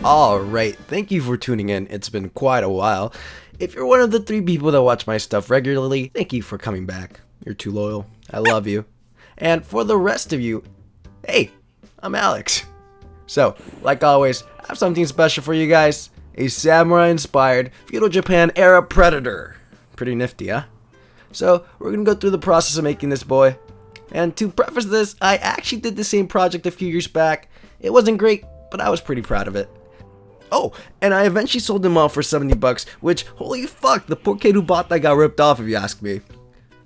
Alright, thank you for tuning in. It's been quite a while. If you're one of the 3 people that watch my stuff regularly, thank you for coming back. You're too loyal. I love you. And for the rest of you, hey, I'm Alex. So, like always, I have something special for you guys. A samurai-inspired feudal Japan era predator. Pretty nifty, huh? So, we're gonna go through the process of making this boy. And to preface this, I actually did the same project a few years back. It wasn't great, but I was pretty proud of it. Oh, and I eventually sold him off for 70 bucks, which, holy fuck, the poor kid who bought that got ripped off if you ask me.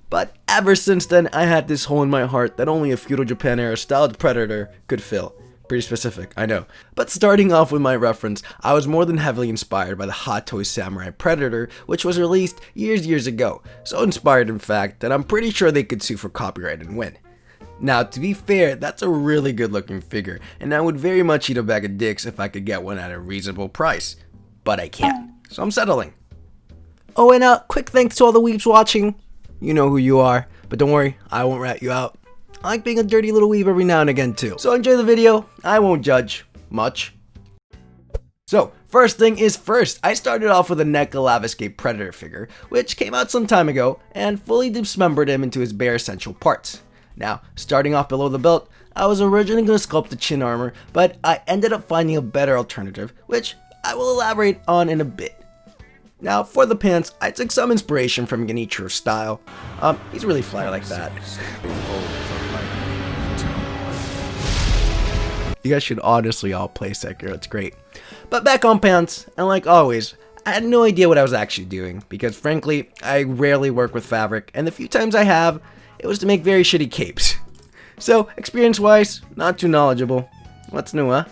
But ever since then, I had this hole in my heart that only a feudal Japan era styled predator could fill. Pretty specific, I know. But starting off with my reference, I was more than heavily inspired by the Hot Toys Samurai Predator, which was released years ago. So inspired, in fact, that I'm pretty sure they could sue for copyright and win. Now, to be fair, that's a really good looking figure, and I would very much eat a bag of dicks if I could get one at a reasonable price. But I can't, so I'm settling. Oh, and quick thanks to all the weebs watching. You know who you are, but don't worry, I won't rat you out. I like being a dirty little weeb every now and again too. So enjoy the video, I won't judge much. So, first thing is first, I started off with a Neca Laviscape Predator figure, which came out some time ago, and fully dismembered him into his bare essential parts. Now, starting off below the belt, I was originally going to sculpt the chin armor, but I ended up finding a better alternative, which I will elaborate on in a bit. Now, for the pants, I took some inspiration from Genichiro's style. He's really fly like that. You guys should honestly all play Sekiro, it's great. But back on pants, and like always, I had no idea what I was actually doing, because frankly, I rarely work with fabric, and the few times I have, it was to make very shitty capes. So, experience-wise, not too knowledgeable. What's new, huh?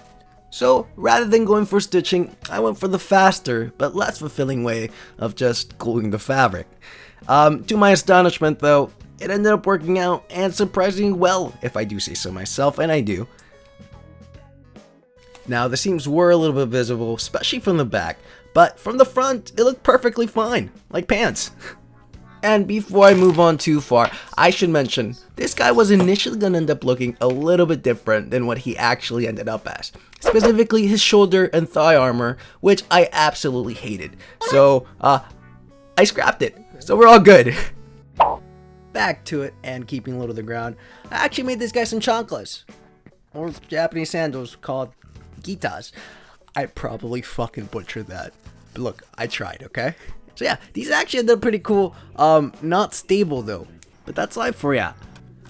So, rather than going for stitching, I went for the faster, but less fulfilling way of just gluing the fabric. To my astonishment though, it ended up working out, and surprisingly well, if I do say so myself, and I do. Now, the seams were a little bit visible, especially from the back, but from the front, it looked perfectly fine, like pants. And before I move on too far, I should mention, this guy was initially going to end up looking a little bit different than what he actually ended up as. Specifically his shoulder and thigh armor, which I absolutely hated. So, I scrapped it. So we're all good. Back to it, and keeping low to the ground, I actually made this guy some chanclas. Or Japanese sandals called gitas. I probably fucking butchered that. But look, I tried, okay? So yeah, these actually ended up pretty cool. Not stable though, but that's life for ya.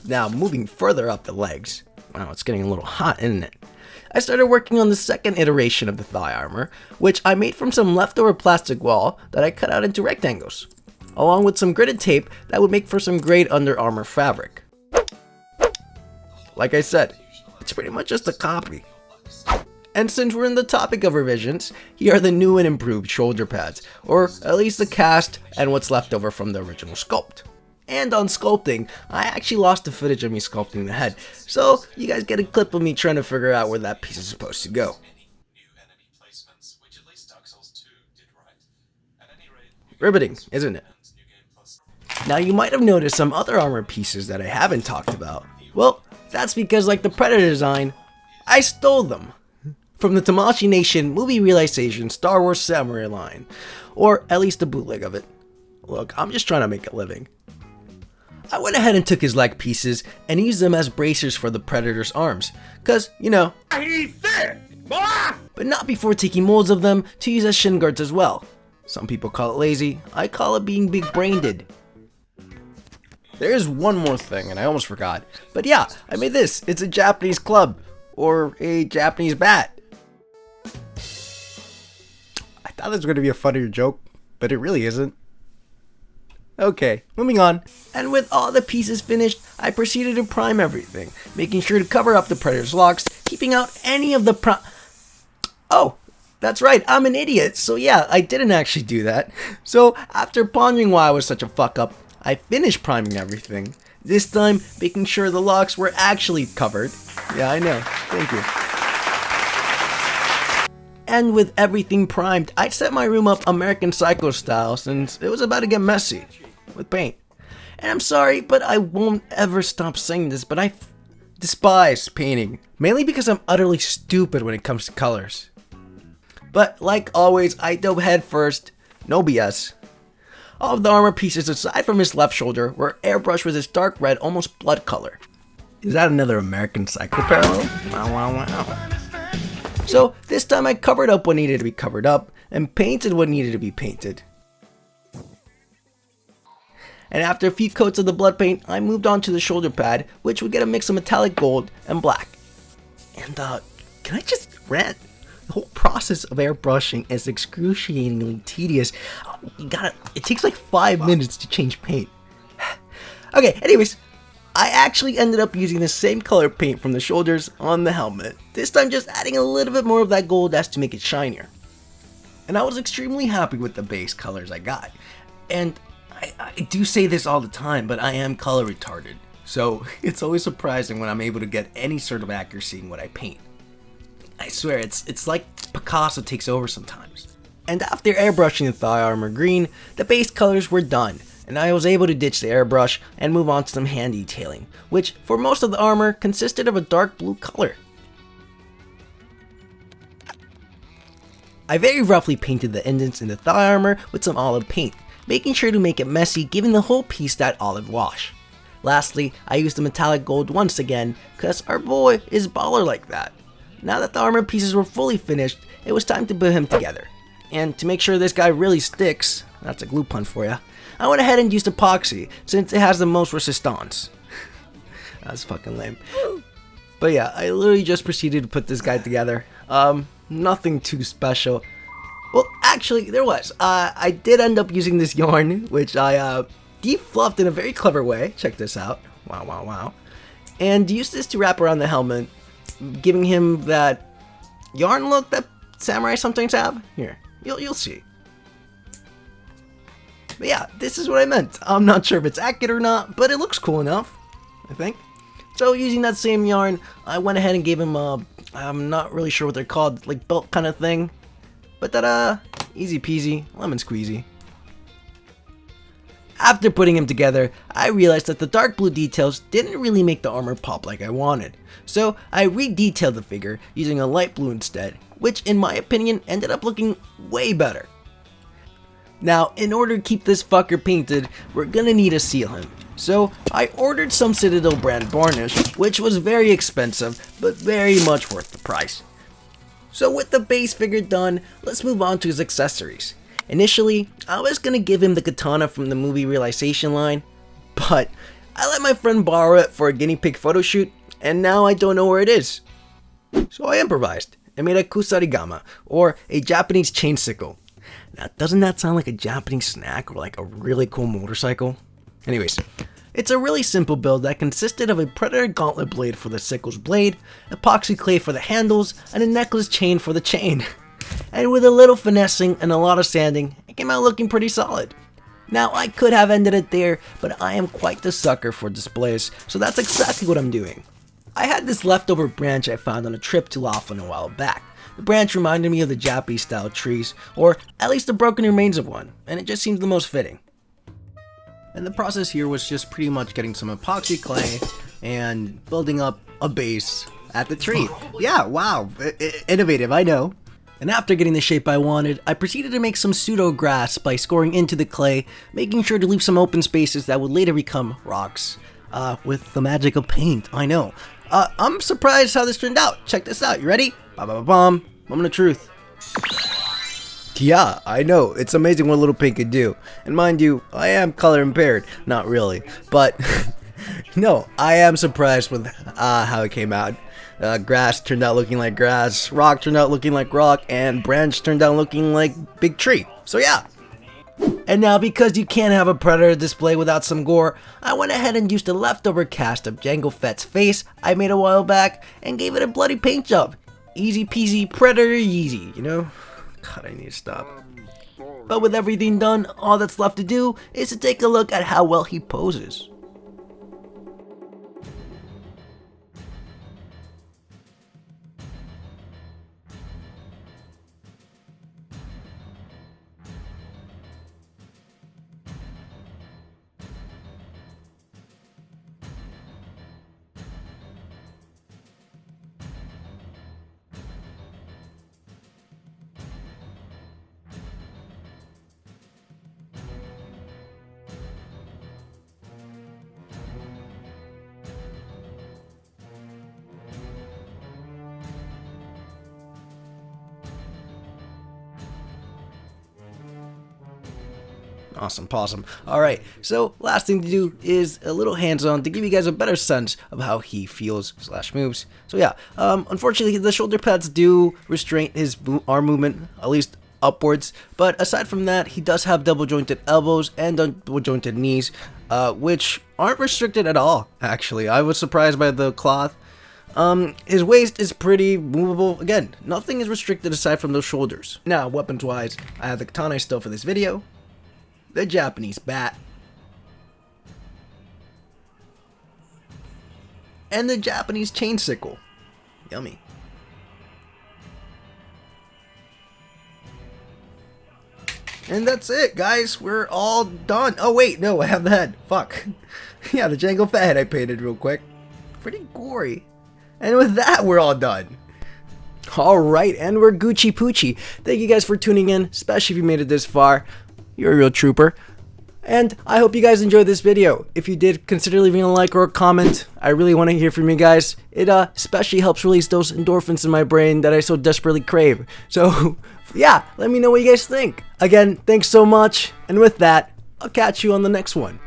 Now, moving further up the legs. Wow, it's getting a little hot, isn't it? I started working on the second iteration of the thigh armor, which I made from some leftover plastic wall that I cut out into rectangles, along with some gridded tape that would make for some great Under Armour fabric. Like I said, it's pretty much just a copy. And since we're in the topic of revisions, here are the new and improved shoulder pads, or at least the cast and what's left over from the original sculpt. And on sculpting, I actually lost the footage of me sculpting the head, so you guys get a clip of me trying to figure out where that piece is supposed to go. Riveting, isn't it? Now you might have noticed some other armor pieces that I haven't talked about. Well, that's because like the Predator design, I stole them from the Tamashii Nation movie realization Star Wars Samurai line, or at least a bootleg of it. Look, I'm just trying to make a living. I went ahead and took his leg pieces and used them as bracers for the Predator's arms, cause, you know, but not before taking molds of them to use as shin guards as well. Some people call it lazy, I call it being big-brained. There is one more thing, and I almost forgot, but yeah, I made this. It's a Japanese club, or a Japanese bat. I thought this was going to be a funnier joke, but it really isn't. Okay, moving on. And with all the pieces finished, I proceeded to prime everything, making sure to cover up the Predator's locks, keeping out any of the Oh, that's right, I'm an idiot, so yeah, I didn't actually do that. So, after pondering why I was such a fuck up, I finished priming everything, this time making sure the locks were actually covered. Yeah, I know, thank you. And with everything primed, I set my room up American Psycho style since it was about to get messy with paint. And I'm sorry, but I won't ever stop saying this, but I despise painting, mainly because I'm utterly stupid when it comes to colors. But like always, I dove head first, no BS. All of the armor pieces aside from his left shoulder were airbrushed with this dark red, almost blood color. Is that another American Psycho parallel? Wow, wow, wow. So this time I covered up what needed to be covered up and painted what needed to be painted. And after a few coats of the blood paint, I moved on to the shoulder pad, which would get a mix of metallic gold and black. And can I just rant? The whole process of airbrushing is excruciatingly tedious. It takes like 5 minutes to change paint. Okay, anyways, I actually ended up using the same color paint from the shoulders on the helmet. This time just adding a little bit more of that gold as to make it shinier. And I was extremely happy with the base colors I got. And I do say this all the time, but I am color retarded. So it's always surprising when I'm able to get any sort of accuracy in what I paint. I swear, it's like Picasso takes over sometimes. And after airbrushing the thigh armor green, the base colors were done, and I was able to ditch the airbrush and move on to some hand detailing, which for most of the armor consisted of a dark blue color. I very roughly painted the indents in the thigh armor with some olive paint, making sure to make it messy, giving the whole piece that olive wash. Lastly, I used the metallic gold once again, cause our boy is baller like that. Now that the armor pieces were fully finished, it was time to put him together. And to make sure this guy really sticks, that's a glue pun for ya, I went ahead and used epoxy, since it has the most resistance. That's fucking lame. But yeah, I literally just proceeded to put this guy together. Nothing too special. Well, actually, there was. I did end up using this yarn, which I defluffed in a very clever way. Check this out. Wow, wow, wow. And used this to wrap around the helmet, giving him that yarn look that samurai sometimes have. Here, you'll see. But yeah, this is what I meant. I'm not sure if it's accurate or not, but it looks cool enough, I think. So using that same yarn, I went ahead and gave him I'm not really sure what they're called, like belt kind of thing. But that easy peasy, lemon squeezy. After putting him together, I realized that the dark blue details didn't really make the armor pop like I wanted. So I re-detailed the figure using a light blue instead, which in my opinion ended up looking way better. Now, in order to keep this fucker painted, we're gonna need to seal him. So I ordered some Citadel brand varnish, which was very expensive, but very much worth the price. So with the base figure done, let's move on to his accessories. Initially, I was gonna give him the katana from the movie Realization line, but I let my friend borrow it for a guinea pig photo shoot, and now I don't know where it is. So I improvised and made a kusarigama, or a Japanese chain sickle. Now, doesn't that sound like a Japanese snack or like a really cool motorcycle? Anyways, it's a really simple build that consisted of a predator gauntlet blade for the sickle's blade, epoxy clay for the handles, and a necklace chain for the chain. And with a little finessing and a lot of sanding, it came out looking pretty solid. Now, I could have ended it there, but I am quite the sucker for displays, so that's exactly what I'm doing. I had this leftover branch I found on a trip to Laughlin a while back. The branch reminded me of the Japanese style trees, or at least the broken remains of one, and it just seemed the most fitting. And the process here was just pretty much getting some epoxy clay and building up a base at the tree. Yeah, wow, innovative, I know. And after getting the shape I wanted, I proceeded to make some pseudo grass by scoring into the clay, making sure to leave some open spaces that would later become rocks. With the magic of paint, I know. I'm surprised how this turned out. Check this out, you ready? Ba-ba-ba-bum. Moment of truth. Yeah, I know, it's amazing what little paint could do. And mind you, I am color impaired. Not really, but no, I am surprised with how it came out. Grass turned out looking like grass, rock turned out looking like rock, and branch turned out looking like big tree. So yeah. And now, because you can't have a predator display without some gore, I went ahead and used a leftover cast of Jango Fett's face I made a while back and gave it a bloody paint job. Easy peasy predator Yeezy, you know? God, I need to stop. But with everything done, all that's left to do is to take a look at how well he poses. Awesome, awesome. Alright, so last thing to do is a little hands-on to give you guys a better sense of how he feels / moves. So yeah, unfortunately the shoulder pads do restrain his arm movement, at least upwards, but aside from that, he does have double jointed elbows and double jointed knees, which aren't restricted at all, actually. I was surprised by the cloth. His waist is pretty movable. Again, nothing is restricted aside from those shoulders. Now, weapons-wise, I have the katana still for this video, the Japanese bat, and the Japanese chain sickle. Yummy. And that's it, guys. We're all done. Oh, wait, no, I have the head. Fuck. Yeah, the Jango Fett head I painted real quick. Pretty gory. And with that, we're all done. Alright, and we're Gucci Poochie. Thank you guys for tuning in, especially if you made it this far. You're a real trooper. And I hope you guys enjoyed this video. If you did, consider leaving a like or a comment. I really want to hear from you guys. It especially helps release those endorphins in my brain that I so desperately crave. So, yeah, let me know what you guys think. Again, thanks so much. And with that, I'll catch you on the next one.